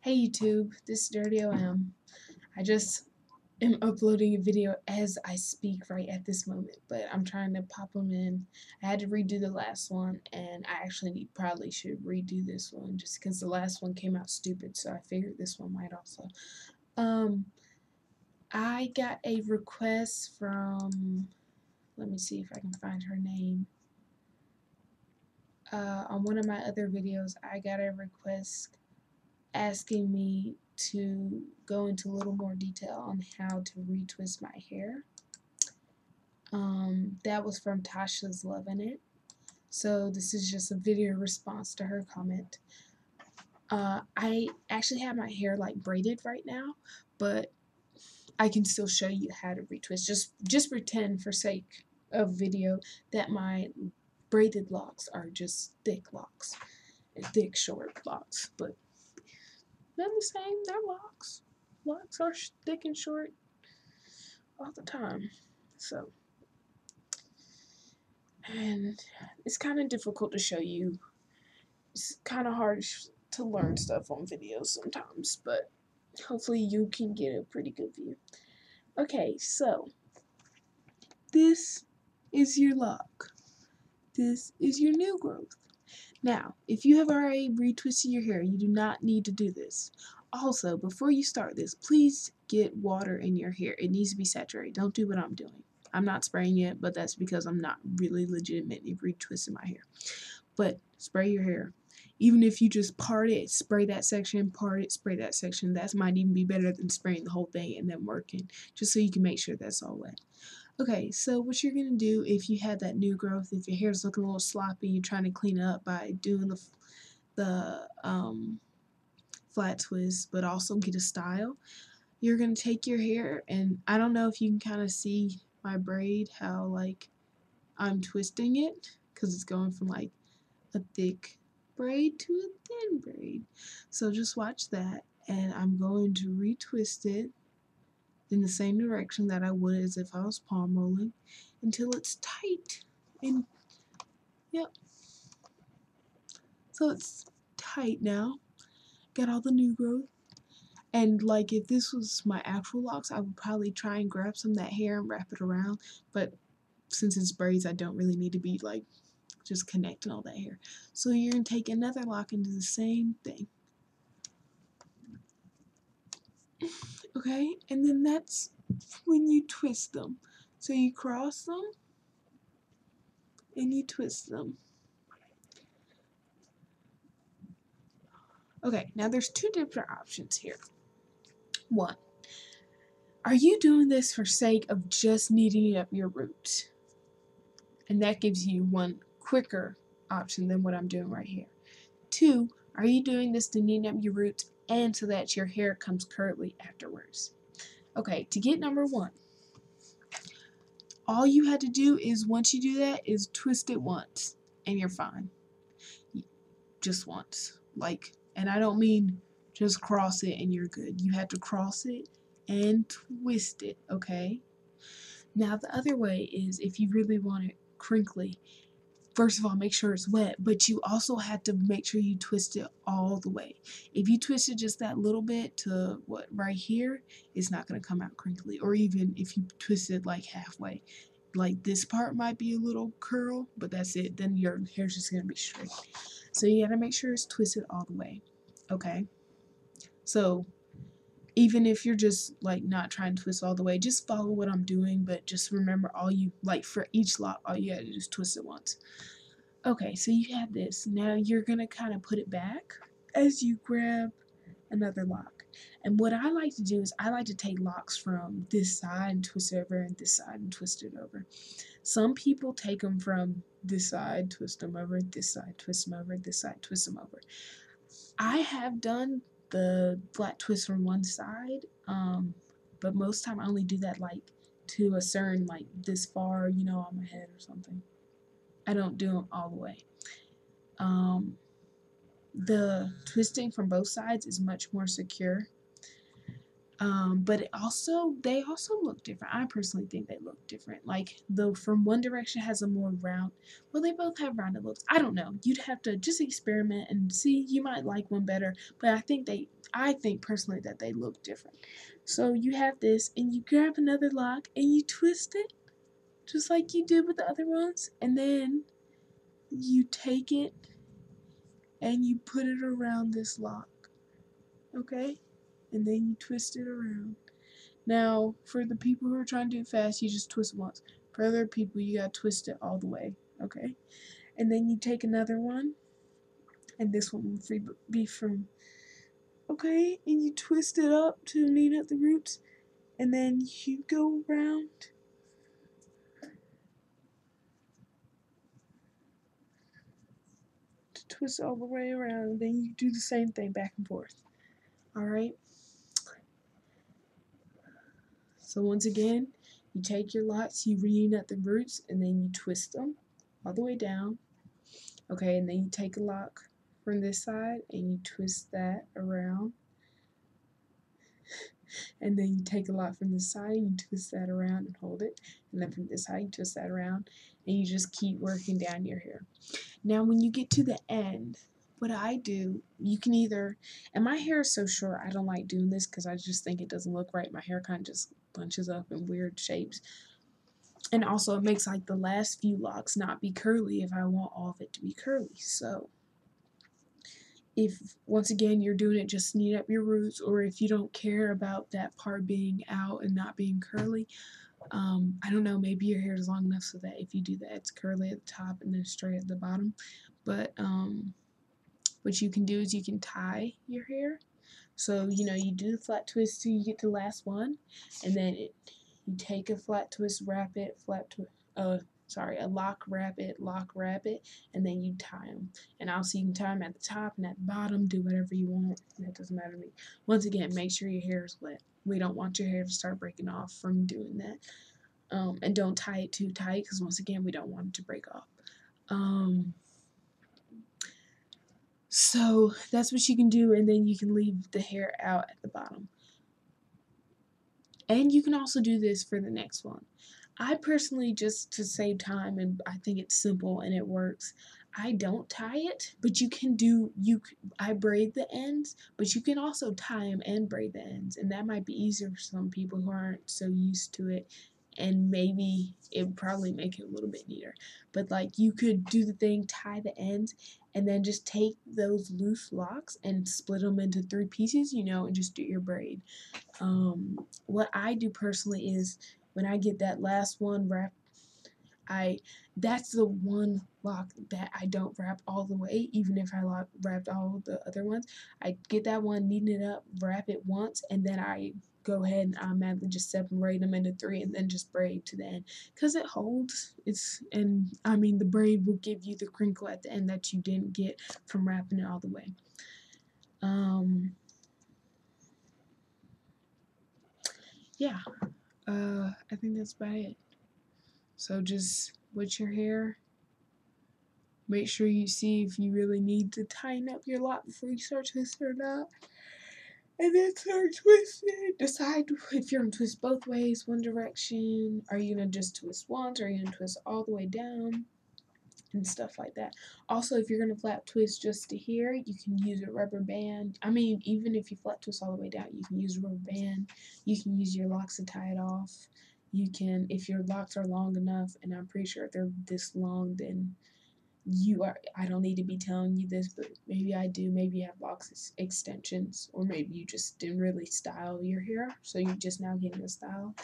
Hey YouTube, this is Dirty OM. I just am uploading a video as I speak right at this moment, but I'm trying to pop them in. I had to redo the last one, and I actually probably should redo this one just because the last one came out stupid, so I figured this one might also. Um, I got a request from, let me see if I can find her name. On one of my other videos, I got a request asking me to go into a little more detail on how to retwist my hair. That was from Tasha's Loving It. So this is just a video response to her comment. I actually have my hair like braided right now, but I can still show you how to retwist. Just pretend for sake of video that my braided locks are just thick locks. Thick short locks, but they're the same, they're locks. Locks are thick and short all the time. So, and it's kind of difficult to show you. It's kind of hard to learn stuff on videos sometimes, but hopefully you can get a pretty good view. Okay, so this is your lock. This is your new growth. Now, if you have already retwisted your hair, you do not need to do this. Also, before you start this, please get water in your hair. It needs to be saturated. Don't do what I'm doing. I'm not spraying it, but that's because I'm not really legitimately retwisting my hair. But spray your hair. Even if you just part it, spray that section, part it, spray that section. That might even be better than spraying the whole thing and then working, just so you can make sure that's all wet. Okay, so what you're going to do if you had that new growth, if your hair's looking a little sloppy, you're trying to clean it up by doing the flat twist, but also get a style. You're going to take your hair, and I don't know if you can kind of see my braid, how like I'm twisting it, because it's going from like a thick braid to a thin braid. So just watch that, and I'm going to retwist it in the same direction that I would as if I was palm rolling until it's tight. And yep, so it's tight now. Got all the new growth. And like if this was my actual locks, I would probably try and grab some of that hair and wrap it around. But since it's braids, I don't really need to be like just connecting all that hair. So you're gonna take another lock and do the same thing. Okay, and then that's when you twist them. So you cross them and you twist them. Okay, now there's two different options here. One, are you doing this for sake of just neatening up your roots? And that gives you one quicker option than what I'm doing right here. Two, are you doing this to neaten up your roots and so that your hair comes curly afterwards? Okay, to get number one, all you had to do is once you do that is twist it once and you're fine. Just once. And I don't mean just cross it and you're good. You have to cross it and twist it, okay? Now the other way is if you really want it crinkly, first of all make sure it's wet, but you also have to make sure you twist it all the way. If you twist it just that little bit to what right here, it's not going to come out crinkly. Or even if you twist it like halfway, like this part might be a little curl, but that's it. Then your hair's just going to be straight. So you got to make sure it's twisted all the way, okay? So even if you're just like not trying to twist all the way, just follow what I'm doing, but just remember for each lock, all you gotta do is twist it once. Okay, so you have this. Now you're gonna kind of put it back as you grab another lock. And what I like to do is I like to take locks from this side and twist it over, and this side and twist it over. Some people take them from this side, twist them over, this side, twist them over, this side, twist them over. I have done the flat twist from one side, but most time I only do that like to a certain like this far, on my head or something. I don't do them all the way. The twisting from both sides is much more secure. But they also look different. I personally think they look different. Like the from One Direction has a more round. Well, they both have rounded looks. I don't know. You'd have to just experiment and see. You might like one better, but I think personally that they look different. So you have this, and you grab another lock and you twist it, just like you did with the other ones, and then you take it and you put it around this lock. Okay, and then you twist it around. Now, for the people who are trying to do it fast, you just twist once. For other people, you gotta twist it all the way, okay? And then you take another one, and this one will be from, okay? And you twist it up to neat up the roots, and then you go around. To twist all the way around, and then you do the same thing back and forth. Alright? So once again, you take your lots, you reunite the roots, and then you twist them all the way down. Okay, and then you take a lock from this side and you twist that around. And then you take a lock from this side and you twist that around and hold it. And then from this side you twist that around and you just keep working down your hair. Now when you get to the end, what I do, you can either, and my hair is so short, I don't like doing this because I just think it doesn't look right. My hair kind of just bunches up in weird shapes. And also it makes like the last few locks not be curly if I want all of it to be curly. So if once again you're doing it just neat up your roots, or if you don't care about that part being out and not being curly, I don't know, maybe your hair is long enough so that if you do that it's curly at the top and then straight at the bottom. But what you can do is you can tie your hair. So you do the flat twist till you get to the last one, and then you take a flat twist, wrap it, a lock, wrap it, and then you tie them. And also you can tie them at the top and at the bottom, do whatever you want. That doesn't matter to me. Once again, make sure your hair is wet. We don't want your hair to start breaking off from doing that. And don't tie it too tight because once again, we don't want it to break off. So that's what you can do, and then you can leave the hair out at the bottom. And you can also do this for the next one. I personally, just to save time, and I think it's simple and it works, I don't tie it, but I braid the ends, but you can also tie them and braid the ends, and that might be easier for some people who aren't so used to it, and maybe it would probably make it a little bit neater. But like you could do the thing, tie the ends, and then just take those loose locks and split them into 3 pieces, and just do your braid. What I do personally is when I get that last one wrapped, that's the one lock that I don't wrap all the way, even if I wrapped all the other ones. I get that one, neaten it up, wrap it once, and then I go ahead and automatically just separate them into 3 and then just braid to the end because it holds. The braid will give you the crinkle at the end that you didn't get from wrapping it all the way. Yeah. I think that's about it. So just with your hair, make sure you see if you really need to tighten up your lock before you start twisting or not. And then start twisting. Decide if you're going to twist both ways, one direction. Are you going to just twist once? Or are you going to twist all the way down? And stuff like that. Also, if you're going to flat twist just to here, you can use a rubber band. Even if you flat twist all the way down, you can use a rubber band. You can use your locks to tie it off. You can, if your locks are long enough, and I'm pretty sure if they're this long, then I don't need to be telling you this, but maybe I do. Maybe you have locks extensions, or maybe you just didn't really style your hair, so you're just now getting a styling.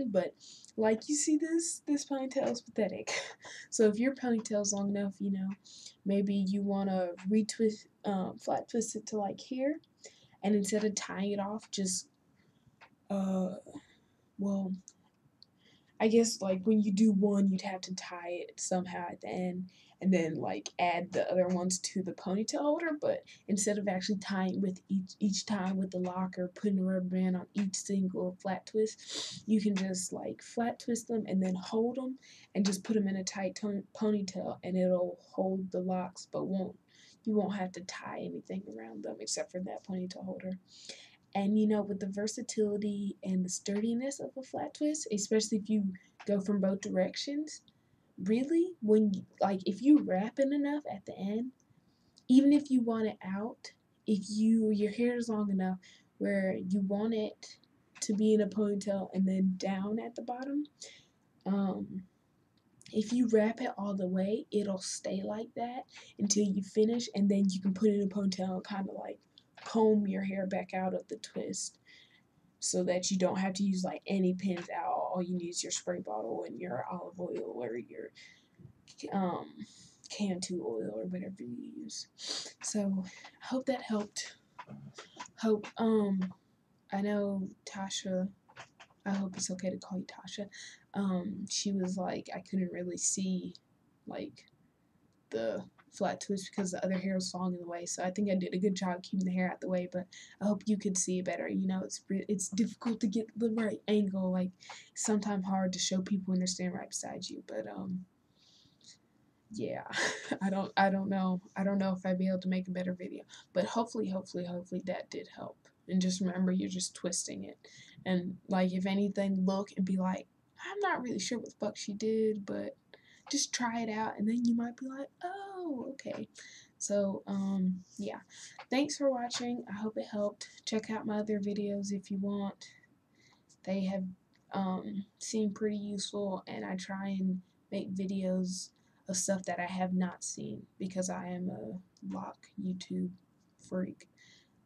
But like you see this ponytail is pathetic. So if your ponytail's long enough, maybe you want to flat twist it to like here, and instead of tying it off, just well, I guess like when you do one, you'd have to tie it somehow at the end, and then like add the other ones to the ponytail holder. But instead of actually tying with each time with the lock or putting a rubber band on each single flat twist, you can just like flat twist them and then hold them and just put them in a tight ponytail, and it'll hold the locks, but you won't have to tie anything around them except for that ponytail holder. And you know, with the versatility and the sturdiness of a flat twist, especially if you go from both directions, really, when you, like if you wrap it enough at the end, even if you want it out, if your hair is long enough where you want it to be in a ponytail and then down at the bottom, if you wrap it all the way, it'll stay like that until you finish, and then you can put it in a ponytail and kind of like comb your hair back out of the twist so that you don't have to use like any pins out. All you need is your spray bottle and your olive oil or your um, Cantu oil or whatever you use. So I hope that helped. Hope I know Tasha, I hope it's okay to call you Tasha. She was like, I couldn't really see like the flat twist because the other hair was falling in the way. So I think I did a good job keeping the hair out the way, but I hope you could see it better. You know, it's difficult to get the right angle. Like sometimes hard to show people when they're standing right beside you. But yeah, I don't know if I'd be able to make a better video. But hopefully that did help. And just remember, you're just twisting it. And like if anything, look and be like, I'm not really sure what the fuck she did, but just try it out and then you might be like, oh, okay. So yeah, thanks for watching. I hope it helped. Check out my other videos if you want. They have seemed pretty useful, and I try and make videos of stuff that I have not seen because I am a lock YouTube freak.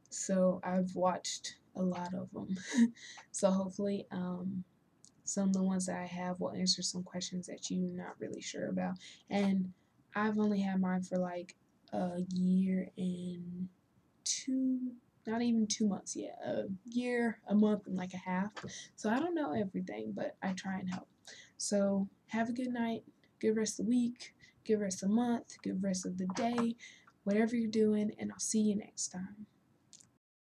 So I've watched a lot of them. So hopefully some of the ones that I have will answer some questions that you're not really sure about. And I've only had mine for like a year and not even 2 months yet. A year, a month, and like a half. So I don't know everything, but I try and help. So have a good night, good rest of the week, good rest of the month, good rest of the day, whatever you're doing, and I'll see you next time.